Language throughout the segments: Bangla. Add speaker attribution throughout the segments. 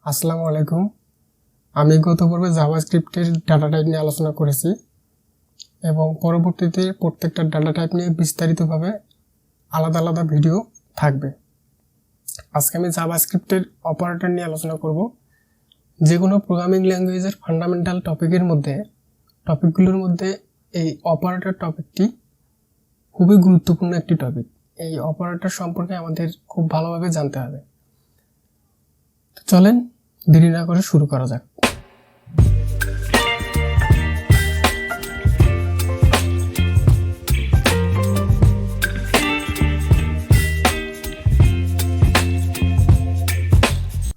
Speaker 1: আসসালামু আলাইকুম। আমি গত পর্বে জাভাস্ক্রিপ্টের ডাটা টাইপ নিয়ে আলোচনা করেছি এবং পরবর্তীতে প্রত্যেকটা ডাটা টাইপ নিয়ে বিস্তারিতভাবে আলাদা আলাদা ভিডিও থাকবে। আজকে আমি জাভাস্ক্রিপ্টের অপারেটর নিয়ে আলোচনা করব। যে কোনো প্রোগ্রামিং ল্যাঙ্গুয়েজের ফান্ডামেন্টাল টপিকগুলোর মধ্যে এই অপারেটর টপিকটি খুবই গুরুত্বপূর্ণ একটি টপিক। এই অপারেটর সম্পর্কে আমাদের খুব ভালোভাবে জানতে হবে। চলেন দেরি না করে শুরু করা যাক।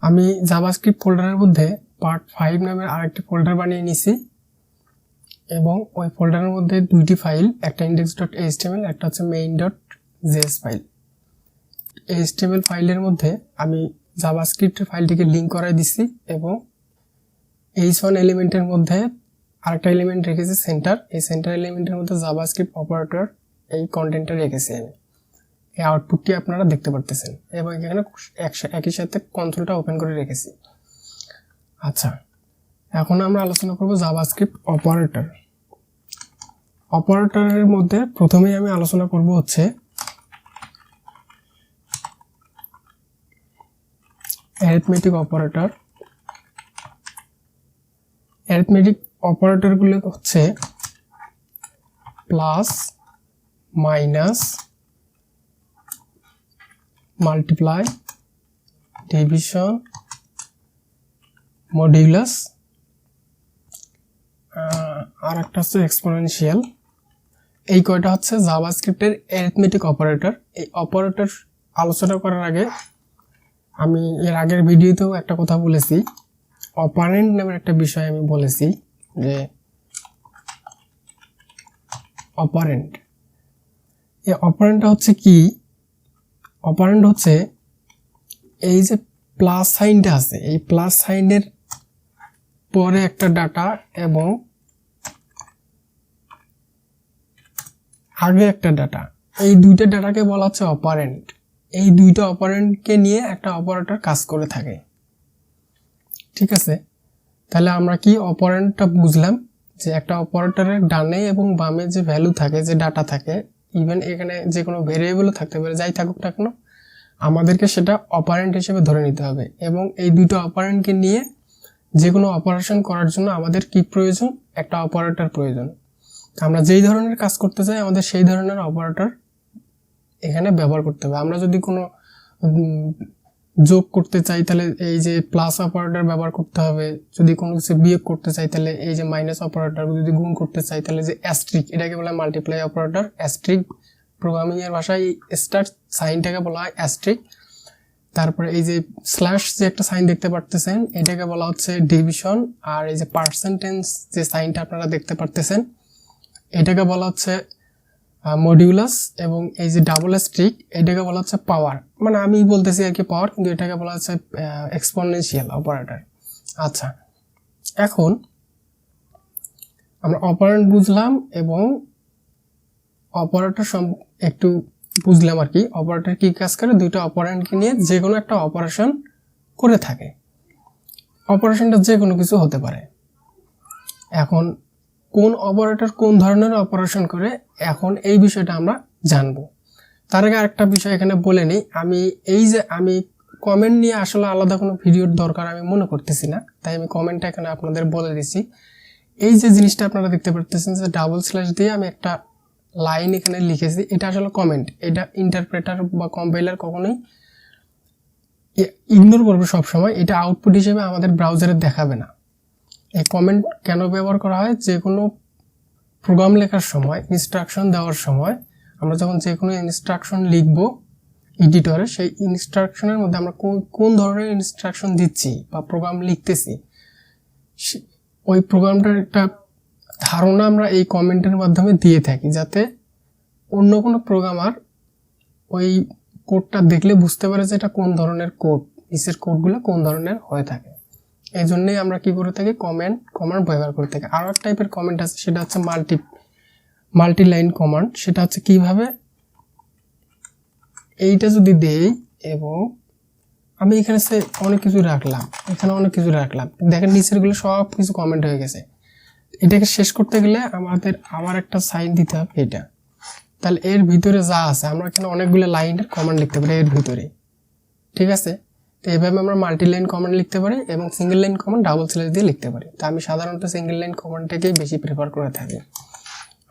Speaker 1: আমি জাভাস্ক্রিপ্ট ফোল্ডারের মধ্যে পার্ট 5 নামের আরেকটি ফোল্ডার বানিয়ে নিয়েছি এবং ওই ফোল্ডারের মধ্যে দুইটি ফাইল, একটা index.html, একটা হচ্ছে main.js ফাইল। html ফাইলের মধ্যে আমি জাভাস্ক্রিপ্টের ফাইলটিকে লিঙ্ক করাই দিচ্ছি এবং h1 এলিমেন্টের মধ্যে আরেকটা এলিমেন্ট রেখেছি সেন্টার। এই সেন্টার এলিমেন্টের মধ্যে জাভাস্ক্রিপ্ট অপারেটর এই কন্টেন্টটা রেখেছি আমি। এই আউটপুটটি আপনারা দেখতে পারতেছেন এবং এখানে একই সাথে কনসোলটা ওপেন করে রেখেছি। আচ্ছা, এখন আমরা আলোচনা করব জাভাস্ক্রিপ্ট অপারেটর। অপারেটরের মধ্যে প্রথমেই আমি আলোচনা করব হচ্ছে অ্যারিথমেটিক অপারেটর। অ্যারিথমেটিক অপারেটরগুলো হচ্ছে plus, minus, multiply, division, modulus, আর একটা হচ্ছে এক্সপোনেনশিয়াল। এই কয়টা হচ্ছে জাভাস্ক্রিপ্টের অ্যারিথমেটিক অপারেটর। এই অপারেটর আলোচনা করার আগে আমি এর আগের ভিডিওতেও একটা কথা বলেছি, অপারেন্ট নামের একটা বিষয় আমি বলেছি যে অপারেন্ট। এই অপারেন্টটা হচ্ছে কি? অপারেন্ট হচ্ছে এই যে প্লাস সাইনটা আছে, এই প্লাস সাইনের পরে একটা ডাটা এবং আগে একটা ডাটা, এই দুইটা ডাটাকে বলা হচ্ছে অপারেন্ট। এই দুইটা অপারেন্টকে নিয়ে একটা অপারেটর কাজ করে থাকে। ঠিক আছে, তাহলে আমরা কি অপারেন্টটা বুঝলাম যে একটা অপারেটরের ডানে এবং বামে যে ভ্যালু থাকে, যে ডাটা থাকে, ইভেন এখানে যে কোনো ভেরিয়েবলও থাকতে পারে, যাই থাকুক না কেন, আমাদেরকে সেটা অপারেন্ট হিসেবে ধরে নিতে হবে। এবং এই দুইটা অপারেন্টকে নিয়ে যে কোনো অপারেশন করার জন্য আমাদের কি প্রয়োজন? একটা অপারেটর প্রয়োজন। আমরা যেই ধরনের কাজ করতে চাই আমাদের সেই ধরনের অপারেটর এখানে ব্যবহার করতে হবে। আমরা যদি কোনো যোগ করতে চাই তাহলে এই যে প্লাস অপারেটর ব্যবহার করতে হবে, যদি কোনো কিছু বিয়োগ করতে চাই তাহলে এই যে মাইনাস অপারেটর, যদি গুণ করতে চাই তাহলে যে অ্যাস্ট্রিক, এটাকে বলা হয় মাল্টিপ্লাই অপারেটর। অ্যাস্ট্রিক প্রোগ্রামিং এর ভাষায় স্টার সাইনটাকে বলা হয় অ্যাস্ট্রিক। তারপরে এই যে স্ল্যাশ যে একটা সাইন দেখতে পারতেছেন এটাকে বলা হচ্ছে ডিভিশন। আর এই যে পার্সেন্টেজ যে সাইনটা আপনারা দেখতে পারতেছেন এটাকে বলা হচ্ছে মডিউলাস। এবং এই যে ডাবল স্ট্রিক এটাকে বলা হচ্ছে পাওয়ার, মানে আমি বলতেছি আর কি পাওয়ার, কিন্তু এটাকে বলা হচ্ছে এক্সপোনেনশিয়াল অপারেটর। আচ্ছা, এখন আমরা অপারেন্ট বুঝলাম এবং অপারেটর একটু বুঝলাম আর কি। অপারেটর কি কাজ করে? দুইটা অপারেন্টকে নিয়ে যে কোনো একটা অপারেশন করে থাকে। অপারেশনটা যে কোনো কিছু হতে পারে। এখন কোন অপারেটর কোন ধরনের অপারেশন করে, এখন এই বিষয়টা আমরা জানবো। তার আগে আরেকটা বিষয় এখানে বলে নিই, আমি কমেন্ট নিয়ে আসলে আলাদা কোনো ভিডিওর দরকার আমি মনে করতেছি না, তাই আমি কমেন্টটা এখানে আপনাদের বলে দিচ্ছি। এই যে জিনিসটা আপনারা দেখতে পারতেছেন যে ডাবল স্ল্যাশ দিয়ে আমি একটা লাইন এখানে লিখেছি, এটা আসলে কমেন্ট। এটা ইন্টারপ্রেটার বা কম্পাইলার কখনোই ইগনোর করবে সবসময়, এটা আউটপুট হিসেবে আমাদের ব্রাউজারে দেখাবে না। এই কমেন্ট কেন ব্যবহার করা হয়? যে কোনো প্রোগ্রাম লেখার সময়, ইনস্ট্রাকশন দেওয়ার সময়, আমরা যখন যে কোনো ইনস্ট্রাকশন লিখব এডিটরে, সেই ইনস্ট্রাকশনের মধ্যে আমরা কোন ধরনের ইনস্ট্রাকশন দিচ্ছি বা প্রোগ্রাম লিখতেছি, ওই প্রোগ্রামটার একটা ধারণা আমরা এই কমেন্টের মাধ্যমে দিয়ে থাকি, যাতে অন্য কোনো প্রোগ্রামার ওই কোডটা দেখলে বুঝতে পারে যে এটা কোন ধরনের কোড, নিচের কোডগুলো কোন ধরনের হয়ে থাকে। এই জন্যই আমরা কি করে থাকি? কমান্ড ব্যবহার করে থাকি। আরও এক টাইপের কমেন্ট আছে, সেটা হচ্ছে মাল্টি লাইন কমান্ড। সেটা হচ্ছে কিভাবে, এইটা যদি দেই এবং আমি এখানে অনেক কিছু রাখলাম, এখানে অনেক কিছু রাখলাম, দেখেন নিচেরগুলো সব কিছু কমেন্ট হয়ে গেছে। এটাকে শেষ করতে গেলে আমাদের আবার একটা সাইন দিতে হবে এটা। তাহলে এর ভিতরে যা আছে আমরা এখানে অনেকগুলো লাইনের কমান্ড লিখতে পারি এর ভিতরে, ঠিক আছে। তো এইভাবে আমরা মাল্টি লাইন কমান্ড লিখতে পারি এবং single line command double slash দিয়ে লিখতে পারি। তো আমি সাধারণত সিঙ্গেল লাইন কমান্ডটাকেই বেশি প্রেফার করে থাকি।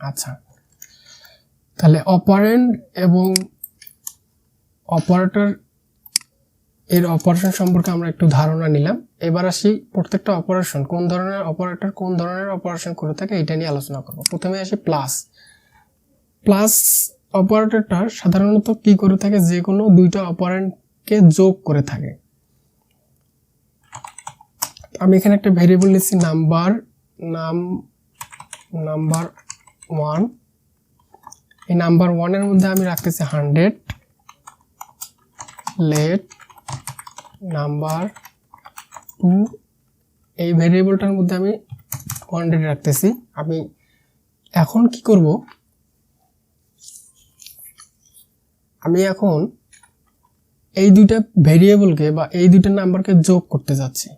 Speaker 1: আচ্ছা, তাহলে অপারেন্ড এবং অপারেটর এর অপারেশন সম্পর্কে আমরা একটু ধারণা নিলাম। এবার আসি প্রত্যেকটা অপারেশন কোন ধরনের অপারেটর কোন ধরনের অপারেশন করে থাকে এটা নিয়ে আলোচনা করব। প্রথমে আসি প্লাস। প্লাস অপারেটরটা সাধারণত কি করে থাকে, যে কোনো দুইটা অপারেন্ডকে যোগ করে থাকে। আমি এখানে একটা ভেরিয়েবল নিচ্ছি নাম্বার 1। এই নাম্বার 1 এর মধ্যে আমি রাখতেছি 100, লেট নাম্বার 2, এই ভেরিয়েবলটার মধ্যে আমি 100 রাখতেছি। আমি এখন কি করব, আমি এখন এই দুইটা ভেরিয়েবলকে বা এই দুইটা নাম্বারকে যোগ করতে যাচ্ছি।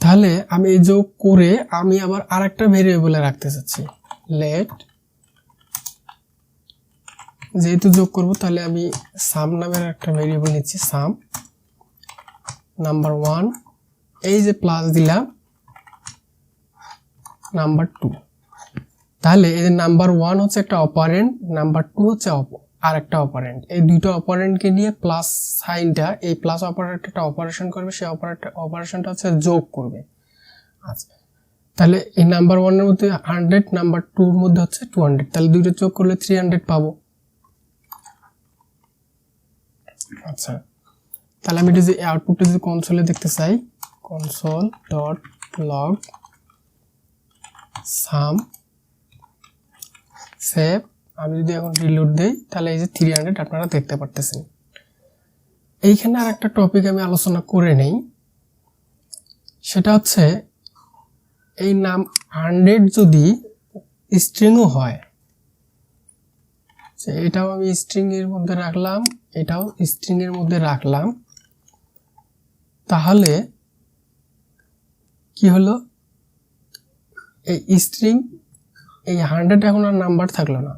Speaker 1: তাহলে আমি এই যোগ করে আমি আবার আরেকটা ভেরিয়েবলে রাখতে চাচ্ছি, লেট, যেহেতু যোগ করব তাহলে আমি সাম নামের একটা ভেরিয়েবল নিচ্ছি, সাম নাম্বার 1, এই যে প্লাস দিলাম নাম্বার 2। তাহলে এই যে নাম্বার 1 হচ্ছে একটা অপারেন্ড, নাম্বার 2 হচ্ছে আরেকটা অপারেন্ড। এই দুটো অপারেন্ডকে নিয়ে প্লাস সাইনটা, এই প্লাস অপারেটরটা অপারেশন করবে, সেই অপারেশনটা হচ্ছে যোগ করবে। আচ্ছা, তাহলে এই নাম্বার 1 এর মধ্যে 100, নাম্বার 2 এর মধ্যে হচ্ছে 200, তাহলে দুইটা যোগ করলে 300 পাবো। আচ্ছা, তাহলে আমি এটা যে আউটপুটটা যদি কনসোলে দেখতে চাই, console.log সাম সেভ, আমি যদি এখন রিলোড দেই তাহলে এই যে 300 আপনারা দেখতে পারতেছেন। এইখানে আর একটা টপিক আমি আলোচনা করে নেই, সেটা হচ্ছে এই নাম 100 যদি স্ট্রিংও হয়, এটাও আমি স্ট্রিং এর মধ্যে রাখলাম, এটাও স্ট্রিং এর মধ্যে রাখলাম, তাহলে কি হলো, এই স্ট্রিং এই 100 এখন আর নাম্বার থাকলো না।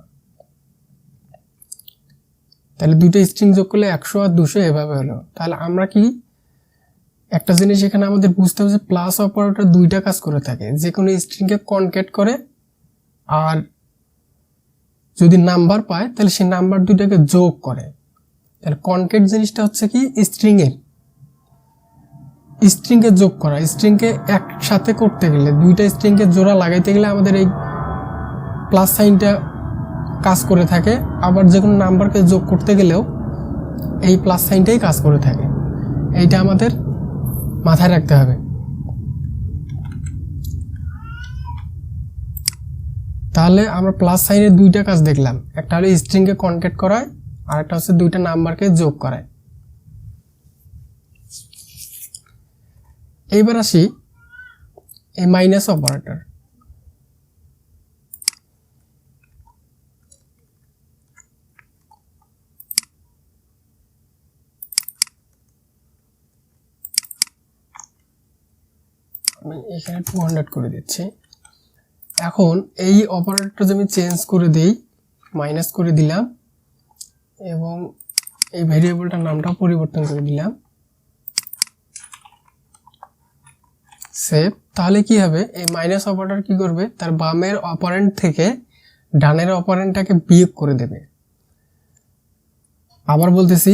Speaker 1: তাহলে দুটো স্ট্রিং যোগ করলে 100 আর 200 এভাবে হলো। তাহলে আমরা কি একটা জিনিস এখানে আমাদের বুঝতে হবে যে প্লাস অপারেটর দুইটা কাজ করে থাকে, যে কোনো স্ট্রিংকে কনক্যাট করে আর যদি নাম্বার পায় তাহলে সেই নাম্বার দুইটাকে যোগ করে। তাহলে কনক্যাট জিনিসটা হচ্ছে কি স্ট্রিংকে যোগ করা। স্ট্রিংকে একসাথে করতে গেলে, দুইটা স্ট্রিংকে জোড়া লাগাইতে গেলে আমাদের এই প্লাস সাইনটা কাজ করে থাকে, আবার যে কোনো নাম্বারকে যোগ করতে গেলেও এই প্লাস সাইনটাই কাজ করে থাকে। এইটা আমাদের মাথায় রাখতে হবে। তাহলে আমরা প্লাস সাইনের দুইটা কাজ দেখলাম, একটা হলো স্ট্রিংকে কনক্যাট করায় আর একটা হচ্ছে দুইটা নাম্বারকে যোগ করায়। এইবার আসি এই মাইনাস অপারেটর। আমি এখানে 200 করে দিচ্ছি। এখন এই অপারেটরটা যদি আমি চেঞ্জ করে দেই, মাইনাস করে দিলাম এবং এই ভেরিয়েবলটার নামটা পরিবর্তন করে দিলাম, সেভ, তাহলে কি হবে, এই মাইনাস অপারেটর কি করবে, তার বামের অপারেন্ট থেকে ডানের অপারেন্টটাকে বিয়োগ করে দেবে। আবার বলতেছি,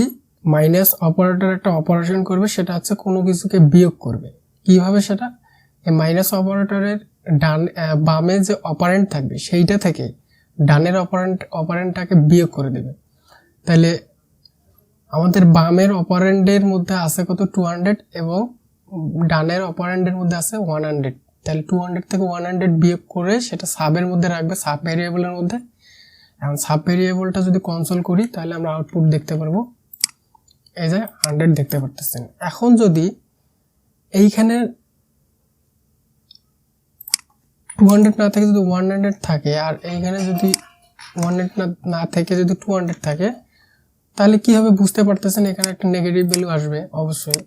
Speaker 1: মাইনাস অপারেটর একটা অপারেশন করবে, সেটা হচ্ছে কোনো কিছুকে বিয়োগ করবে। কিভাবে সেটা, এই মাইনাস অপারেটরের বামে যে অপারেন্ট থাকবে সেইটা থেকে ডানের অপারেন্টটাকে বিয়োগ করে দেবে। তাহলে আমাদের বামের অপারেন্ডের মধ্যে আছে কত, 200, এবং ডানের অপারেন্ডের মধ্যে আছে 100। তাহলে 200 থেকে 100 বিয়োগ করে সেটা সাবের মধ্যে রাখবে, সাব ভেরিয়েবলের মধ্যে। এখন সাব ভেরিয়েবলটা যদি কনসোল করি তাহলে আমরা আউটপুট দেখতে পারবো, এই যে 100 দেখতে পারতেছেন। এখন যদি এইখানে 200 না থেকে যদি 100 থাকে, আর এইখানে যদি 100 না থেকে যদি 200 থাকে, তাহলে কি হবে বুঝতে পারতেছেন, এখানে একটা নেগেটিভ ভ্যালু আসবে অবশ্যই।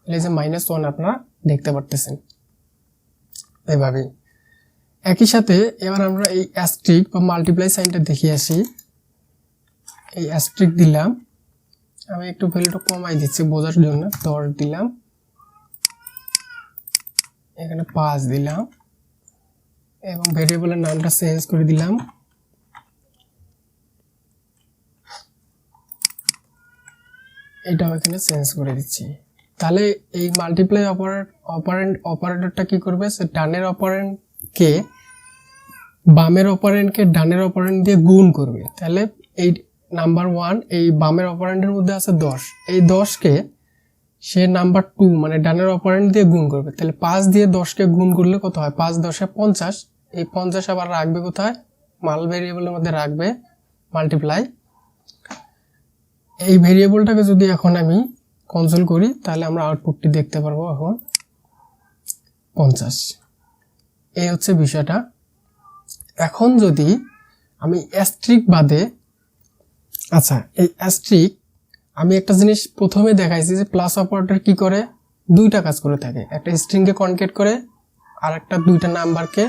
Speaker 1: এই যে -1 আপনারা দেখতে পারতেছেন এভাবেই। একই সাথে এবার আমরা এই অ্যাস্ট্রিক বা মাল্টিপ্লাই সাইনটা দেখিয়ে আসি। এই অ্যাস্ট্রিক দিলাম, আমি একটু ভ্যালুটা কমাই দিচ্ছি বোঝার জন্য, 10 দিলাম, এখানে 5 দিলাম এবং ভেরিয়েবলের নামটা চেঞ্জ করে দিলাম। এটাও এখানে চেঞ্জ করে দিচ্ছি। তাহলে এই মাল্টিপ্লাই অপারেটরটা কি করবে, সে ডানের অপারেন্ডকে বামের অপারেন্ডকে ডানের অপারেন্ড দিয়ে গুণ করবে। তাহলে এই নাম্বার 1 এই বামের অপারেন্ডের মধ্যে আছে 10, এই 10কে সে নাম্বার 2 মানে ডানের অপারেন্ড দিয়ে গুণ করবে। তাহলে 5 দিয়ে 10কে গুণ করলে কত হয়, 5 10 50, এই 50 আবার রাখবে কোথায়, মাল ভেরিয়েবলের মধ্যে রাখবে মাল্টিপ্লাই। এই ভেরিয়েবলটাকে যদি এখন আমি কনসোল করি তাহলে আমরা আউটপুটটি দেখতে পারবো এখন 50। এই হচ্ছে বিষয়টা। এখন যদি আমি অ্যাস্ট্রিক বাদে, আচ্ছা এই অ্যাস্ট্রিক আমি একটা জিনিস প্রথমে দেখাইছি যে প্লাস অপারেটর কি করে, দুইটা কাজ করে থাকে, একটা স্ট্রিংকে কনকেট করে আর একটা দুইটা নাম্বারকে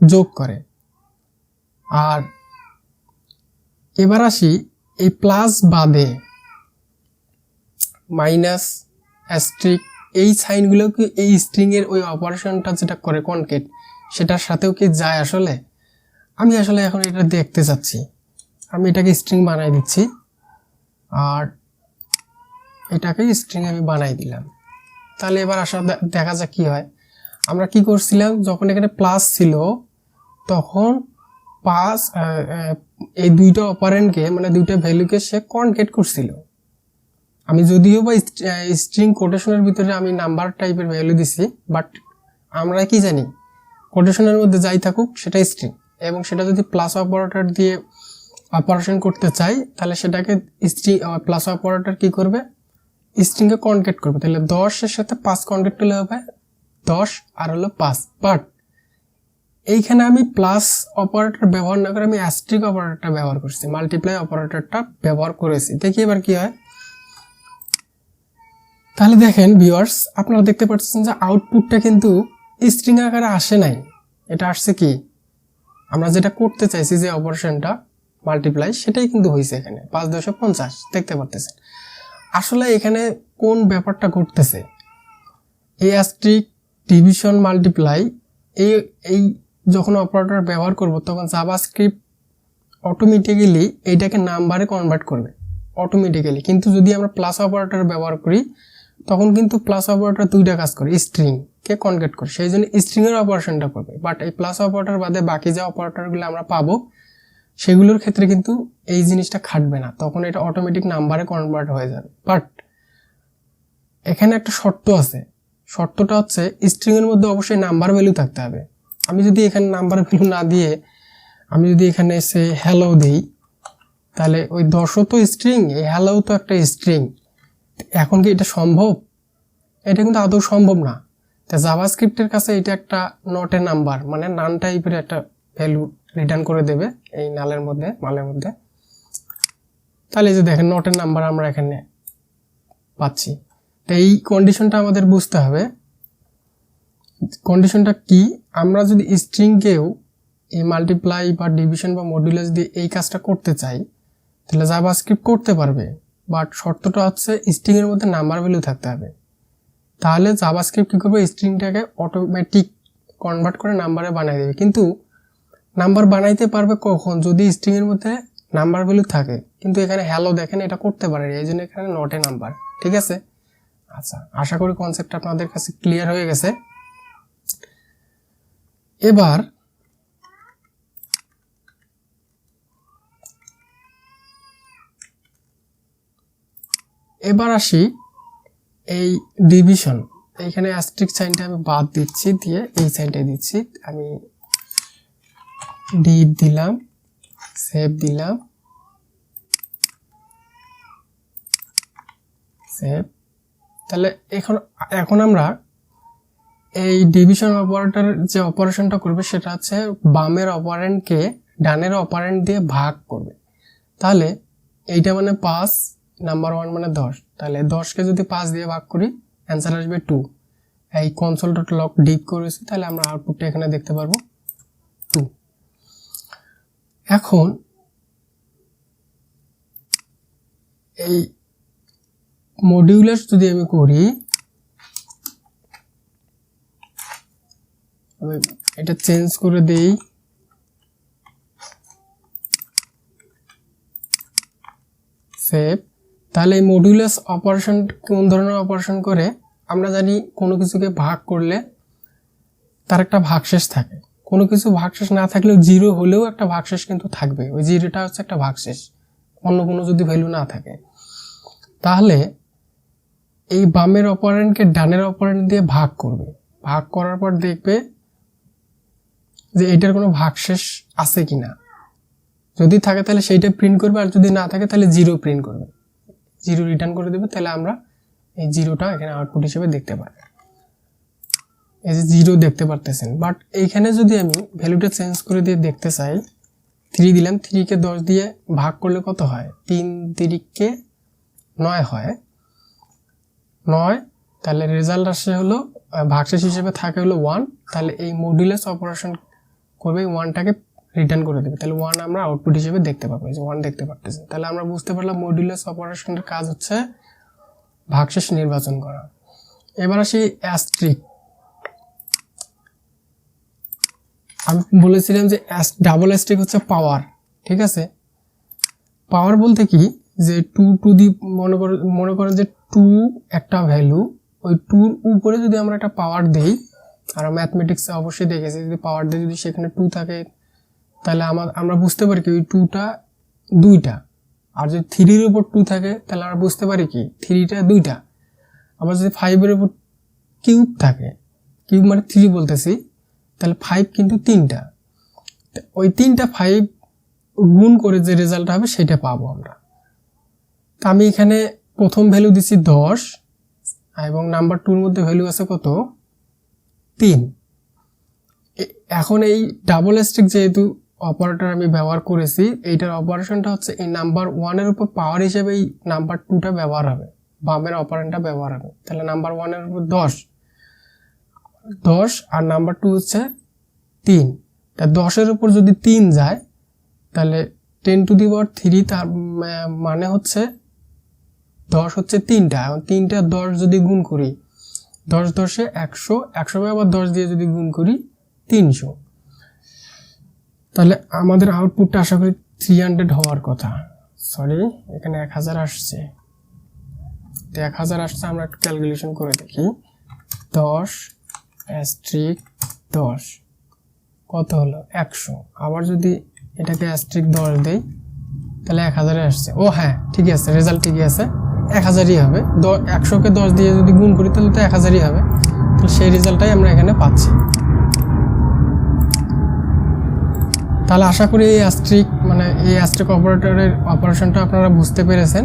Speaker 1: যোগ করে। আর এবার আসি এই প্লাস বাদে মাইনাস, অ্যাস্ট্রিক, এই সাইনগুলো কি এই স্ট্রিং এর ওই অপারেশনটা যেটা করে কনকেট সেটার সাথেও কি যায় আসলে? আমি আসলে এখন এটা দেখতে চাচ্ছি, আমি এটাকে স্ট্রিং বানাই দিচ্ছি আর এটাকে স্ট্রিং আমি বানাই দিলাম। তাহলে এবার আসলে দেখা যাক কি হয়। আমরা কি করছিলাম, যখন এখানে প্লাস ছিল তখন এই দুইটা অপারেন্ডকে মানে দুইটা ভ্যালুকে সে কনকেট করছিল। আমি যদিও বা স্ট্রিং কোটেশনের ভিতরে আমি নাম্বার টাইপের ভ্যালু দিছি, বাট আমরা কি জানি কোটেশনের মধ্যে যাই থাকুক সেটা স্ট্রিং, এবং সেটা যদি প্লাস অপারেটর দিয়ে অপারেশন করতে চাই তাহলে সেটাকে স্ট্রিং প্লাস অপারেটর কি করবে, স্ট্রিংকে কনকেট করবে। তাহলে 10 এর সাথে 5 কনকেট করলে হবে 10 আর হলো 5। বাট এইখানে আমি প্লাস অপারেটর ব্যবহার না করে আমি অ্যাস্ট্রিক অপারেটরটা ব্যবহার করছি, মাল্টিপ্লাই অপারেটরটা ব্যবহার করেছি। দেখি এবার কি হয়। তাহলে দেখেন ভিউয়ার্স, আপনারা দেখতে পাচ্ছেন যে আউটপুটটা কিন্তু স্ট্রিং আকারে আসে নাই, এটা আসছে কি আমরা যেটা করতে চাইছি যে অপারেশনটা মাল্টিপ্লাই, সেটাই কিন্তু হয়েছে এখানে 5 10 50 দেখতে পাচ্ছেন। আসলে এখানে কোন ব্যাপারটা ঘটতেছে, এই অ্যাস্ট্রিক, ডিভিশন, মাল্টিপ্লাই এই যখন অপারেটর ব্যবহার করব তখন জাভাস্ক্রিপ্ট অটোমেটিক্যালি এইটাকে নাম্বারে কনভার্ট করবে অটোমেটিক্যালি। কিন্তু যদি আমরা প্লাস অপারেটর ব্যবহার করি তখন কিন্তু প্লাস অপারেটর দুইটা কাজ করে, স্ট্রিংকে কনভার্ট করে, সেই জন্য স্ট্রিংয়ের অপারেশনটা করবে। বাট এই প্লাস অপারেটর বাদে বাকি যে অপারেটরগুলো আমরা পাবো সেগুলোর ক্ষেত্রে কিন্তু এই জিনিসটা খাটবে না, তখন এটা অটোমেটিক নাম্বারে কনভার্ট হয়ে যাবে। বাট এখানে একটা শর্ত আছে, শর্তটা হচ্ছে স্ট্রিংয়ের মধ্যে অবশ্যই নাম্বার ভ্যালু থাকতে হবে। আমি যদি এখানে নাম্বার ভ্যালু না দিয়ে আমি যদি এখানে এসে হ্যালো দিই তাহলে ওই 10ও তো স্ট্রিং, এই হ্যালো তো একটা স্ট্রিং, এখন কি এটা সম্ভব? এটা কিন্তু আদৌ সম্ভব না। তা জাভাস্ক্রিপ্টের কাছে এটা একটা নট এ নাম্বার মানে নান টাইপের একটা ভ্যালু রিটার্ন করে দেবে এই নালের মধ্যে, মালের মধ্যে। তাহলে এই যে দেখেন নট এ নাম্বার আমরা এখানে পাচ্ছি। তো এই কন্ডিশনটা আমাদের বুঝতে হবে। কন্ডিশনটা কি, আমরা যদি স্ট্রিংকেও এই মাল্টিপ্লাই বা ডিভিশন বা মডুলাস দিয়ে এই কাজটা করতে চাই তাহলে জাভাস্ক্রিপ্ট করতে পারবে, বাট শর্তটা হচ্ছে স্ট্রিং এর মধ্যে নাম্বার ভ্যালু থাকতে হবে। তাহলে জাভাস্ক্রিপ্ট কি করবে, স্ট্রিংটাকে অটোমেটিক কনভার্ট করে নাম্বারে বানিয়ে দেবে। কিন্তু নাম্বার বানাইতে পারবে কখন, যদি স্ট্রিং এর মধ্যে নাম্বার ভ্যালু থাকে। কিন্তু এখানে হ্যালো দেখেন এটা করতে পারে, এই জন্য এখানে নট এ নাম্বার। ঠিক আছে, আচ্ছা আশা করি কনসেপ্টটা আপনাদের কাছে ক্লিয়ার হয়ে গেছে। এবার আসি এই ডিভিশন। এইখানে অ্যাস্ট্রিক সাইনটা আমি বাদ দিচ্ছি, দিয়ে এই সাইনটাই দিচ্ছি। আমি ডিভ দিলাম, সেভ দিলাম, সেভ। তাহলে এখন আমরা এই ডিভিশন অপারেটর যে অপারেশনটা করবে সেটা হচ্ছে বামের অপারেন্ডকে ডানের অপারেন্ড দিয়ে ভাগ করবে। তাহলে এইটা মানে 5, নাম্বার 1 মানে 10, তাহলে 10কে যদি 5 দিয়ে ভাগ করি অ্যান্সার আসবে 2। এই console.log ডিপ করেছি, তাহলে আমরা আউটপুটটা এখানে দেখতে পারবো 2। এখন এই মডিউলাস যদি আমি করি, আমি এটা চেঞ্জ করে দেই, সেভ। তাহলে এই মডিউলাস অপারেশন কোন ধরনের অপারেশন করে? আমরা জানি কোনো কিছুকে ভাগ করলে তার একটা ভাগশেষ থাকে, কোনো কিছু ভাগশেষ না থাকলেও 0 হলেও একটা ভাগশেষ কিন্তু থাকবে, ওই 0টা হচ্ছে একটা ভাগশেষ, অন্য কোনো যদি ভ্যালু না থাকে। তাহলে এই বামের অপারেন্ডকে ডানের অপারেন্ড দিয়ে ভাগ করবে, ভাগ করার পর দেখবে যে এটার কোনো ভাগশেষ আছে কিনা, যদি থাকে তাহলে সেইটা প্রিন্ট করবে, আর যদি না থাকে তাহলে 0 প্রিন্ট করবে, 0 রিটার্ন করে দেবে। তাহলে আমরা এই 0টা এখানে আউটপুট হিসেবে দেখতে পাই, এই যে 0 দেখতে পারতেছেন। বাট এইখানে যদি আমি ভ্যালুটা চেঞ্জ করে দিয়ে দেখতে চাই, 3 দিলাম, 3কে 10 দিয়ে ভাগ করলে কত হয়? 3 3কে 9 হয়, 9। তাহলে রেজাল্ট আসে হলো ভাগশেষ হিসেবে থাকে হলো 1। তাহলে এই মডুলাস অপারেশন করবে, 1টাকে রিটার্ন করে দেবে, তাহলে 1 আমরা আউটপুট হিসেবে দেখতে পাবো, এই যে 1 দেখতে পারতেছি। তাহলে আমরা বুঝতে পারলাম মডুলাস অপারেশনের কাজ হচ্ছে ভাগশেষ নির্বাচন করা। এবার আসি অ্যাস্ট্রিক। আমি বলেছিলাম যে ডাবল অ্যাস্ট্রিক হচ্ছে পাওয়ার, ঠিক আছে। পাওয়ার বলতে কি, যে 2 টু দি মনে করেন যে 2 একটা ভ্যালু, ওই 2 উপরে যদি আমরা একটা পাওয়ার দেই, আর ম্যাথমেটিক্সে অবশ্যই দেখেছি যদি পাওয়ার দিয়ে যদি সেখানে 2 থাকে, তাহলে আমরা বুঝতে পারি কি ওই 2টা 2টা, আর যদি 3 এর উপর 2 থাকে তাহলে আমরা বুঝতে পারি কি 3টা 2টা। আবার যদি 5 এর উপর কিউব থাকে, কিউব মানে 3 বলতেছি, তাহলে 5 কিন্তু 3টা, ওই 3টা 5 গুণ করে যে রেজাল্ট হবে সেটা পাবো আমরা। তা আমি এখানে প্রথম ভ্যালু দিচ্ছি 10, এবং নাম্বার 2 এর মধ্যে ভ্যালু আছে কত? 3। এখন এই ডাবল অ্যাস্ট্রিক যেহেতু অপারেটর আমি ব্যবহার করেছি, এইটার অপারেশনটা হচ্ছে এই নাম্বার 1 এর উপর পাওয়ার হিসেবে এই নাম্বার 2টা ব্যবহার হবে, বামের অপারেন্ডটা ব্যবহার হবে। তাহলে নাম্বার 1 এর উপর 10 আর নাম্বার 2 হচ্ছে 3। তা 10 এর উপর যদি 3 যায় তাহলে 10 টু দি পাওয়ার 3, তার মানে হচ্ছে 10 হচ্ছে 3টা, এবং 3টা 10 যদি গুণ করি, 10 10 100, 100 আবার 10 দিয়ে যদি গুণ করি 300, তাহলে আমাদের আউটপুটটা আশা করি 300 হওয়ার কথা। সরি, এখানে 1000 আসছে, 1000 আসছে। আমরা একটু ক্যালকুলেশন করে দেখি, 10 অ্যাস্ট্রিক 10 কত হলো? 100। আবার যদি এটাকে অ্যাস্ট্রিক 10 দেই তাহলে 1000 আসছে। ও হ্যাঁ, ঠিকই আছে, রেজাল্ট ঠিকই আছে, 1000ই হবে। 100কে 10 দিয়ে যদি গুণ করি তাহলে তো 1000ই হবে, তাহলে সেই রেজাল্টটাই আমরা এখানে পাচ্ছি। তাহলে আশা করি এই অ্যাস্ট্রিক অপারেটরের অপারেশনটা আপনারা বুঝতে পেরেছেন।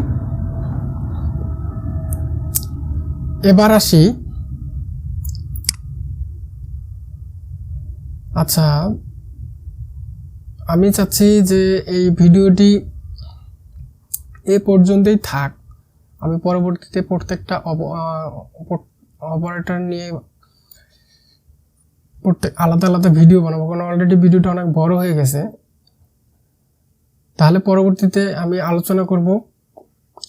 Speaker 1: এবার আসি, আচ্ছা আমি চাচ্ছি যে এই ভিডিওটি এ পর্যন্তই থাক। আমি পরবর্তীতে প্রত্যেকটা অপারেটর নিয়ে আলাদা আলাদা ভিডিও বানাবো, কারণ অলরেডি ভিডিওটা অনেক বড় হয়ে গেছে। তাহলে পরবর্তীতে আমি আলোচনা করব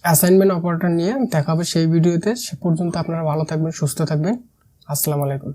Speaker 1: অ্যাসাইনমেন্ট অপারেটর নিয়ে। দেখা হবে সেই ভিডিওতে। সে পর্যন্ত আপনারা ভালো থাকবেন, সুস্থ থাকবেন। আসসালামু আলাইকুম।